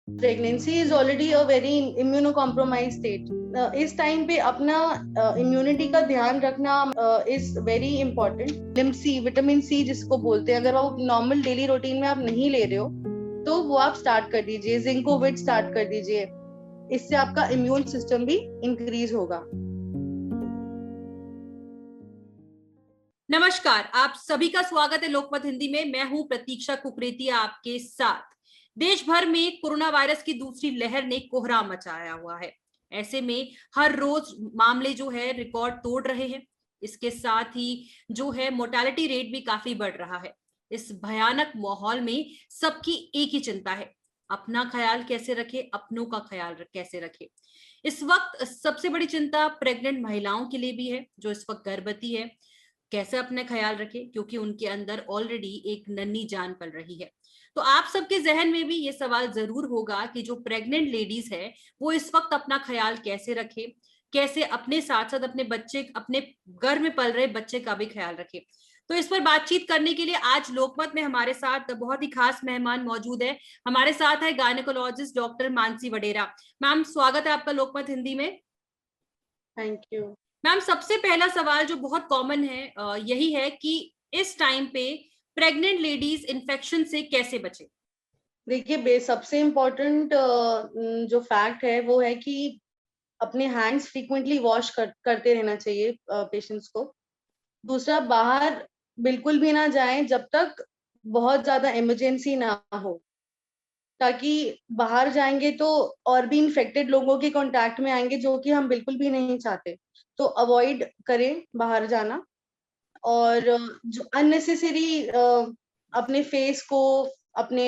Pregnancy is already a very immuno compromise state. इस time पे अपना इम्यूनिटी का ध्यान रखना इज वेरी इंपॉर्टेंट। लिम सी, विटामिन सी जिसको बोलते हैं, अगर वो नॉर्मल डेली रूटीन में आप नहीं ले रहे हो तो वो आप स्टार्ट कर दीजिए। जिंकोविट स्टार्ट कर दीजिए, इससे आपका इम्यून सिस्टम भी इंक्रीज होगा। नमस्कार, आप सभी का स्वागत है लोकमत हिंदी में। मैं हूं प्रतीक्षा कुकरेतिया आपके साथ। देश भर में कोरोना वायरस की दूसरी लहर ने कोहराम मचाया हुआ है। ऐसे में हर रोज मामले जो है रिकॉर्ड तोड़ रहे हैं। इसके साथ ही जो है मोर्टेलिटी रेट भी काफी बढ़ रहा है। इस भयानक माहौल में सबकी एक ही चिंता है, अपना ख्याल कैसे रखे, अपनों का ख्याल कैसे रखे। इस वक्त सबसे बड़ी चिंता प्रेग्नेंट महिलाओं के लिए भी है, जो इस वक्त गर्भवती है। कैसे अपने ख्याल रखे, क्योंकि उनके अंदर ऑलरेडी एक नन्ही जान पल रही है। तो आप सबके जहन में भी ये सवाल जरूर होगा कि जो प्रेग्नेंट लेडीज है वो इस वक्त अपना ख्याल कैसे रखे, कैसे अपने साथ साथ अपने बच्चे, अपने घर में पल रहे बच्चे का भी ख्याल रखे। तो इस पर बातचीत करने के लिए आज लोकमत में हमारे साथ बहुत ही खास मेहमान मौजूद है। हमारे साथ है गायनेकोलॉजिस्ट डॉक्टर मानसी वडेरा। मैम, स्वागत है आपका लोकमत हिंदी में। थैंक यू मैम, सबसे पहला सवाल जो बहुत कॉमन है यही है कि इस टाइम पे प्रेग्नेंट लेडीज इन्फेक्शन से कैसे बचे। देखिए, सबसे इम्पोर्टेंट जो फैक्ट है वो है कि अपने हैंड्स फ्रीक्वेंटली वॉश करते रहना चाहिए पेशेंट्स को। दूसरा, बाहर बिल्कुल भी ना जाएं जब तक बहुत ज्यादा इमरजेंसी ना हो, ताकि बाहर जाएंगे तो और भी इन्फेक्टेड लोगों के कांटेक्ट में आएंगे, जो कि हम बिल्कुल भी नहीं चाहते। तो अवॉइड करें बाहर जाना। और जो अननेसेसरी अपने फेस को, अपने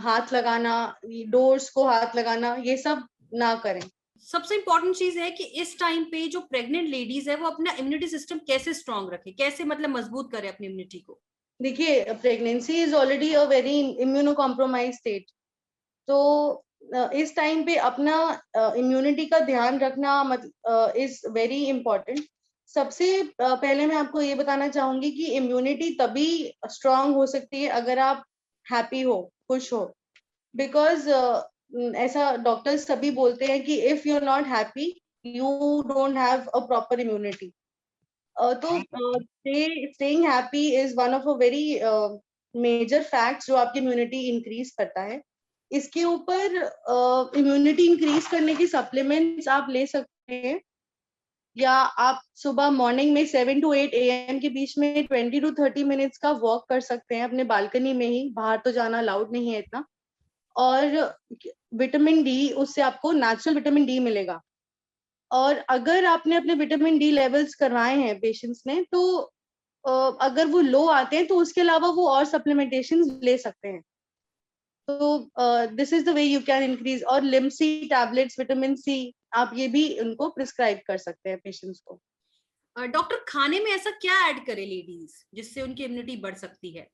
हाथ लगाना, डोर्स को हाथ लगाना, ये सब ना करें। सबसे इंपॉर्टेंट चीज है कि इस टाइम पे जो प्रेग्नेंट लेडीज है वो अपना इम्यूनिटी सिस्टम कैसे स्ट्रांग रखे, कैसे मतलब मजबूत करे अपनी इम्यूनिटी को। देखिए, pregnancy is already a very immuno compromise state. तो इस टाइम पे अपना इम्यूनिटी का ध्यान रखना इज वेरी इंपॉर्टेंट। सबसे पहले मैं आपको ये बताना चाहूंगी कि इम्यूनिटी तभी स्ट्रांग हो सकती है अगर आप हैप्पी हो, खुश हो। बिकॉज ऐसा डॉक्टर्स सभी बोलते हैं कि if you are not happy, you don't have a proper immunity. तो staying happy is one of a very major fact जो आपकी इम्यूनिटी इंक्रीज करता है। इसके ऊपर इम्यूनिटी इंक्रीज करने की सप्लीमेंट्स आप ले सकते हैं, या आप सुबह मॉर्निंग में 7 to 8 AM के बीच में 20 to 30 मिनट्स का वॉक कर सकते हैं अपने बालकनी में ही। बाहर तो जाना अलाउड नहीं है इतना। और विटामिन डी, उससे आपको नेचुरल विटामिन डी मिलेगा। और अगर आपने अपने विटामिन डी लेवल्स करवाए हैं पेशेंट्स ने, तो अगर वो लो आते हैं तो उसके अलावा वो और सप्लीमेंटेशन ले सकते हैं। तो this is the way you can increase. और लिम सी टैबलेट्स, विटामिन सी, आप ये भी उनको प्रिस्क्राइब कर सकते हैं पेशेंट्स को। डॉक्टर, खाने में ऐसा क्या ऐड करे लेडीज जिससे उनकी इम्यूनिटी बढ़ सकती है।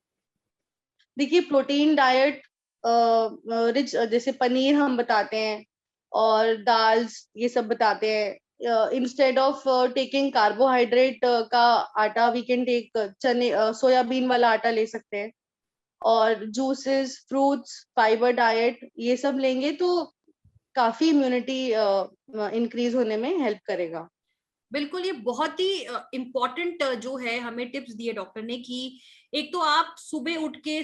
देखिए, प्रोटीन डाइट रिच, जैसे पनीर हम बताते हैं, और दाल्स, ये सब बताते हैं। इंस्टेड ऑफ टेकिंग कार्बोहाइड्रेट का आटा, वी कैन टेक चने, सोयाबीन वाला आटा ले सकते हैं। और जूसेस, फ्रूट्स, फाइबर डाइट, ये सब लेंगे तो काफी इम्यूनिटी इंक्रीज होने में हेल्प करेगा। बिल्कुल, ये बहुत ही इम्पोर्टेंट जो है हमें टिप्स दिए डॉक्टर ने कि एक तो आप सुबह उठ के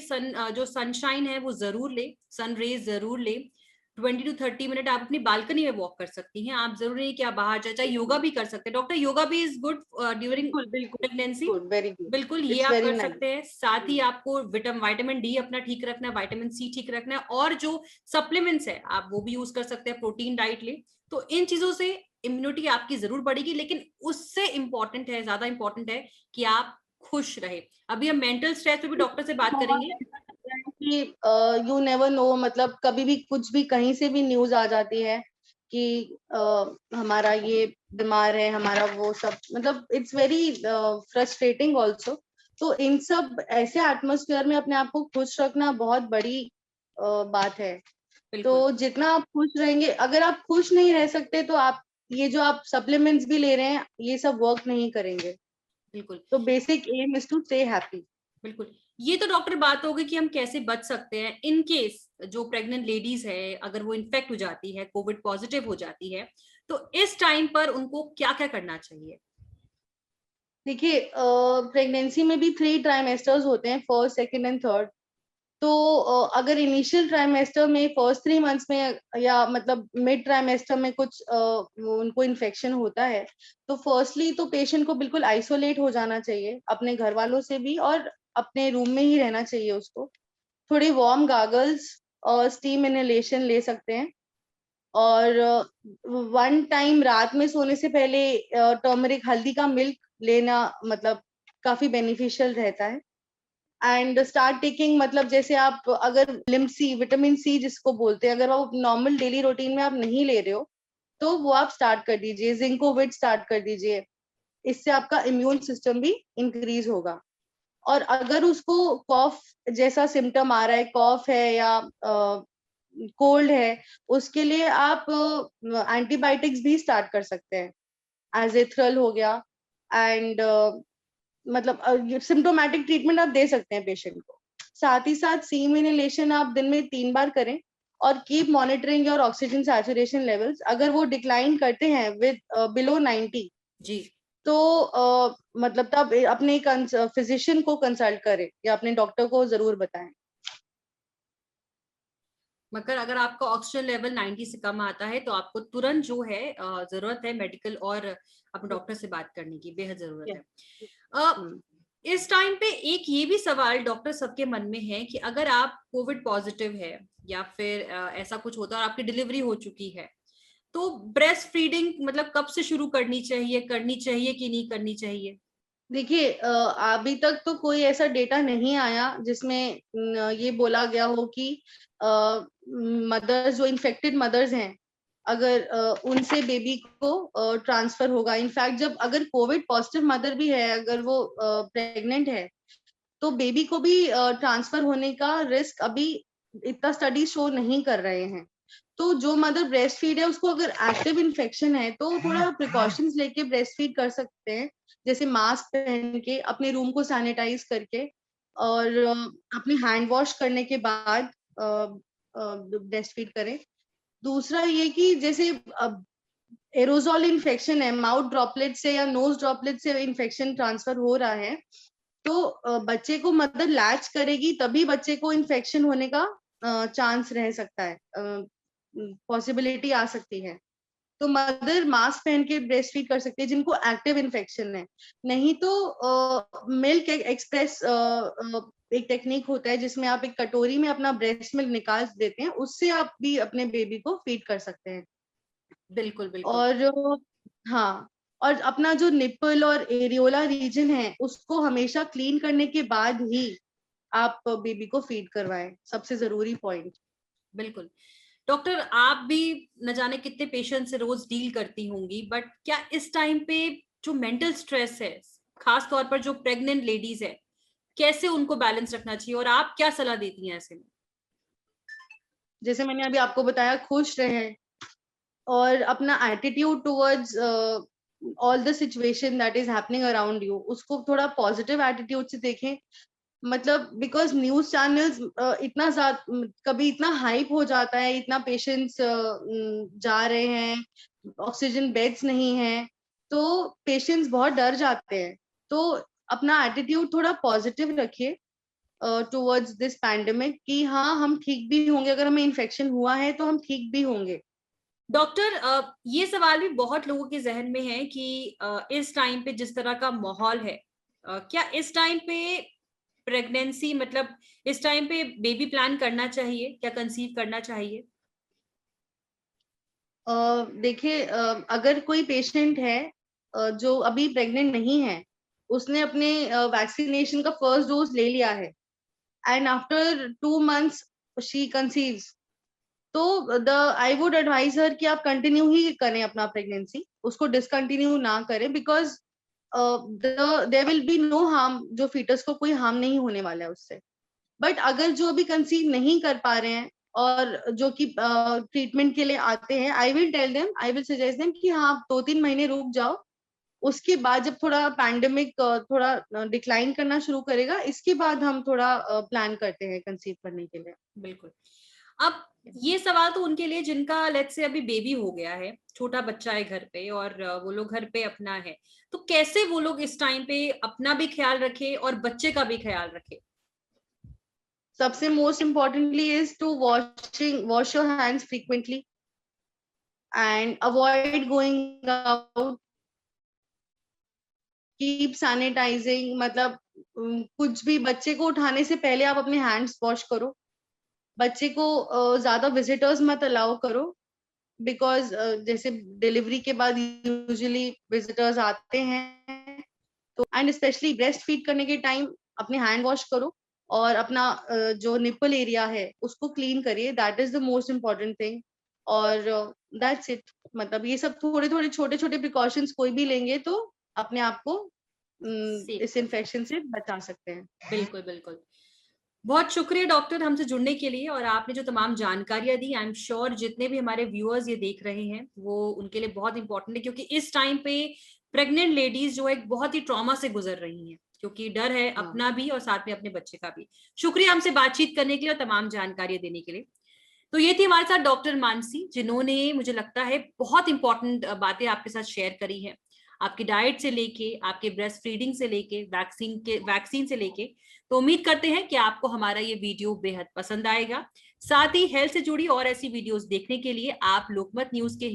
जो सनशाइन है वो जरूर ले, सन रेज जरूर ले। 20 to 30 मिनट आप अपनी बालकनी में वॉक कर सकती हैं। आप जरूरी नहीं कि आप बाहर जाए, चाहे योगा भी कर सकते हैं डॉक्टर। योगा भी इज गुड ड्यूरिंग बिल्कुल बिल्कुल, प्रेगनेंसी। Good, very good. बिल्कुल, ये इट्स आप वेरी कर नाइस। सकते हैं। साथ ही आपको विटामिन डी अपना ठीक रखना है, विटामिन सी ठीक रखना है, और जो सप्लीमेंट्स है आप वो भी यूज कर सकते हैं। प्रोटीन डाइट ले, तो इन चीजों से इम्यूनिटी आपकी जरूर बढ़ेगी। लेकिन उससे इंपॉर्टेंट है, ज्यादा इंपॉर्टेंट है कि आप खुश रहे। अभी हम मेंटल स्ट्रेस पे भी डॉक्टर से बात बहुत करेंगे। ऐसा लग रहा है कि यू नेवर नो, मतलब कभी भी कुछ भी कहीं से भी न्यूज आ जाती है कि हमारा ये बीमार है, हमारा वो सब, मतलब इट्स वेरी फ्रस्ट्रेटिंग ऑल्सो। तो इन सब ऐसे एटमोसफियर में अपने आप को खुश रखना बहुत बड़ी बात है। तो बिल्कुल जितना आप खुश रहेंगे, अगर आप खुश नहीं रह सकते तो आप ये जो आप सप्लीमेंट्स भी ले रहे हैं, ये सब वर्क नहीं करेंगे। बिल्कुल तो basic aim is to stay happy. बिल्कुल, ये तो डॉक्टर बात होगी कि हम कैसे बच सकते हैं इन केस जो प्रेग्नेंट लेडीज है, अगर वो इन्फेक्ट हो जाती है, कोविड पॉजिटिव हो जाती है, तो इस टाइम पर उनको क्या क्या करना चाहिए? देखिए, प्रेगनेंसी में भी 3 ट्राइमेस्टर्स होते हैं, फर्स्ट, सेकंड एंड थर्ड। तो अगर इनिशियल ट्राइमेस्टर में फर्स्ट 3 मंथ्स में या मतलब मिड ट्राइमेस्टर में कुछ उनको इन्फेक्शन होता है, तो फर्स्टली तो पेशेंट को बिल्कुल आइसोलेट हो जाना चाहिए अपने घर वालों से भी, और अपने रूम में ही रहना चाहिए उसको। थोड़ी वार्म गागल्स और स्टीम इनहेलेशन ले सकते हैं। और 1 टाइम रात में सोने से पहले टर्मरिक हल्दी का मिल्क लेना मतलब काफी बेनिफिशियल रहता है। एंड स्टार्ट टेकिंग, मतलब जैसे आप अगर विटामिन सी जिसको बोलते हैं, अगर वो नॉर्मल डेली रूटीन में आप नहीं ले रहे हो, तो वो आप स्टार्ट कर दीजिए। जिंकोविट स्टार्ट कर दीजिए, इससे आपका इम्यून सिस्टम भी इंक्रीज होगा। और अगर उसको कॉफ जैसा सिम्टम आ रहा है, कॉफ है या कोल्ड है, उसके लिए आप एंटीबायोटिक्स भी स्टार्ट कर सकते हैं। एजेथ्रल हो गया। एंड मतलब सिम्टोमेटिक ट्रीटमेंट आप दे सकते हैं पेशेंट को। साथ ही साथ सीम इनहेलेशन आप दिन में 3 बार करें, और keep monitoring your oxygen saturation levels. अगर वो डिक्लाइन करते हैं विद बिलो 90, जी, तो मतलब तब अपने फिजिशियन को कंसल्ट करें या अपने डॉक्टर को जरूर बताएं। मगर अगर आपका ऑक्सीजन लेवल 90 से कम आता है तो आपको तुरंत जो है जरूरत है मेडिकल और अपने डॉक्टर से बात करने की बेहद जरूरत है। इस टाइम पे एक ये भी सवाल डॉक्टर सबके मन में है कि अगर आप कोविड पॉजिटिव है या फिर ऐसा कुछ होता है और आपकी डिलीवरी हो चुकी है, तो ब्रेस्ट फीडिंग मतलब कब से शुरू करनी चाहिए कि नहीं करनी चाहिए? देखिए, अभी तक तो कोई ऐसा डेटा नहीं आया जिसमें ये बोला गया हो कि मदर्स, जो इन्फेक्टेड मदर्स हैं, अगर उनसे बेबी को ट्रांसफर होगा। इनफैक्ट जब अगर कोविड पॉजिटिव मदर भी है, अगर वो प्रेग्नेंट है, तो बेबी को भी ट्रांसफर होने का रिस्क अभी इतना स्टडी शो नहीं कर रहे हैं। तो जो मदर ब्रेस्ट फीड है, उसको अगर एक्टिव इन्फेक्शन है, तो थोड़ा प्रिकॉशंस लेके ब्रेस्ट फीड कर सकते हैं। जैसे मास्क पहन के, अपने रूम को सैनिटाइज करके, और अपने हैंड वॉश करने के बाद ब्रेस्ट फीड करें। दूसरा ये कि जैसे एरोजॉल इन्फेक्शन है, माउथ ड्रॉपलेट से या नोज ड्रॉपलेट से इन्फेक्शन ट्रांसफर हो रहा है, तो बच्चे को मदर लैच करेगी तभी बच्चे को इन्फेक्शन होने का चांस रह सकता है, पॉसिबिलिटी आ सकती है। तो मदर मास्क पहन के ब्रेस्ट फीड कर सकती है जिनको एक्टिव इन्फेक्शन है। नहीं तो मिल्क एक्सप्रेस एक टेक्निक होता है जिसमें आप एक कटोरी में अपना ब्रेस्ट मिल्क निकाल देते हैं, उससे आप भी अपने बेबी को फीड कर सकते हैं। बिल्कुल बिल्कुल। और हाँ, और अपना जो निपल और एरियोला रीजन है, उसको हमेशा क्लीन करने के बाद ही आप बेबी को फीड करवाएं, सबसे जरूरी पॉइंट। बिल्कुल डॉक्टर, आप भी न जाने कितने पेशेंट से रोज डील करती होंगी, बट क्या इस टाइम पे जो मेंटल स्ट्रेस है, खास तौर पर जो प्रेग्नेंट लेडीज है, कैसे उनको बैलेंस रखना चाहिए और आप क्या सलाह देती हैं ऐसे में? जैसे मैंने अभी आपको बताया, खुश रहें, और अपना attitude towards all the situation that is happening around you, उसको थोड़ा पॉजिटिव एटीट्यूड से देखें। मतलब बिकॉज न्यूज चैनल्स इतना ज्यादा, कभी इतना हाइप हो जाता है, इतना पेशेंट्स जा रहे हैं, ऑक्सीजन बेड्स नहीं है, तो पेशेंट्स बहुत डर जाते हैं। तो अपना एटीट्यूड थोड़ा पॉजिटिव रखिए टुवर्ड्स दिस पैंडेमिक, कि हाँ, हम ठीक भी होंगे। अगर हमें इन्फेक्शन हुआ है तो हम ठीक भी होंगे। डॉक्टर, ये सवाल भी बहुत लोगों के जहन में है कि इस टाइम पे जिस तरह का माहौल है, क्या इस टाइम पे प्रेगनेंसी मतलब इस टाइम पे बेबी प्लान करना चाहिए, क्या कंसीव करना चाहिए? देखिए, अगर कोई पेशेंट है जो अभी प्रेग्नेंट नहीं है, उसने अपने वैक्सीनेशन का फर्स्ट डोज ले लिया है, and after 2 months she conceives, तो आई वुड एडवाइज हर कि आप कंटिन्यू ही करें अपना प्रेगनेंसी, उसको डिसकंटिन्यू ना करें। Because there will be no harm, जो फीटस को कोई हार्म नहीं होने वाला है उससे। बट अगर जो अभी कंसीव नहीं कर पा रहे हैं और जो कि ट्रीटमेंट के लिए आते हैं, I will tell them, I will suggest them कि हाँ, आप 2-3 महीने रुक जाओ, उसके बाद जब थोड़ा पैंडेमिक थोड़ा डिक्लाइन करना शुरू करेगा, इसके बाद हम थोड़ा प्लान करते हैं कंसीव करने के लिए। बिल्कुल। अब ये सवाल तो उनके लिए जिनका लेट्स से अभी बेबी हो गया है, छोटा बच्चा है घर पे और वो लोग घर पे अपना है, तो कैसे वो लोग इस टाइम पे अपना भी ख्याल रखे और बच्चे का भी ख्याल रखे? सबसे most importantly is to wash your hands frequently and avoid going out, keep sanitising, मतलब कुछ भी बच्चे को उठाने से पहले आप अपने हैंड्स वॉश करो। बच्चे को ज्यादा विजिटर्स मत अलाउ करो, बिकॉज जैसे डिलीवरी के बाद यूजुअली विजिटर्स आते हैं, तो एंड स्पेशली ब्रेस्ट फीड करने के टाइम अपने हैंड वॉश करो और अपना जो निपल एरिया है उसको क्लीन करिए, that is the most important thing. और दैट्स इट, मतलब ये सब थोड़े थोड़े छोटे छोटे प्रिकॉशंस कोई भी लेंगे तो अपने आप को इस इन्फेक्शन से बचा सकते हैं। बिल्कुल बिल्कुल। बहुत शुक्रिया डॉक्टर हमसे जुड़ने के लिए, और आपने जो तमाम जानकारियां दी, आई एम श्योर जितने भी हमारे व्यूअर्स ये देख रहे हैं वो उनके लिए बहुत इंपॉर्टेंट है, क्योंकि इस टाइम पे प्रेग्नेंट लेडीज जो एक बहुत ही ट्रॉमा से गुजर रही हैं, क्योंकि डर है अपना भी और साथ में अपने बच्चे का भी। शुक्रिया हमसे बातचीत करने के लिए और तमाम जानकारियां देने के लिए। तो ये थी हमारे साथ डॉक्टर मानसी, जिन्होंने मुझे लगता है बहुत इंपॉर्टेंट बातें आपके साथ शेयर करी है, आपकी डाइट से लेके, आपके ब्रेस्ट फीडिंग से लेके, वैक्सीन से लेके। तो उम्मीद करते हैं कि आपको हमारा ये वीडियो बेहद पसंद आएगा। साथ ही हेल्थ से जुड़ी और ऐसी वीडियोस देखने के लिए आप लोकमत न्यूज के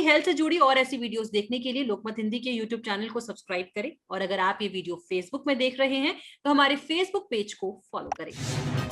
हेल्थ से जुड़ी और ऐसी वीडियोस देखने के लिए लोकमत हिंदी के यूट्यूब चैनल को सब्सक्राइब करें, और अगर आप ये वीडियो फेसबुक में देख रहे हैं तो हमारे फेसबुक पेज को फॉलो करें।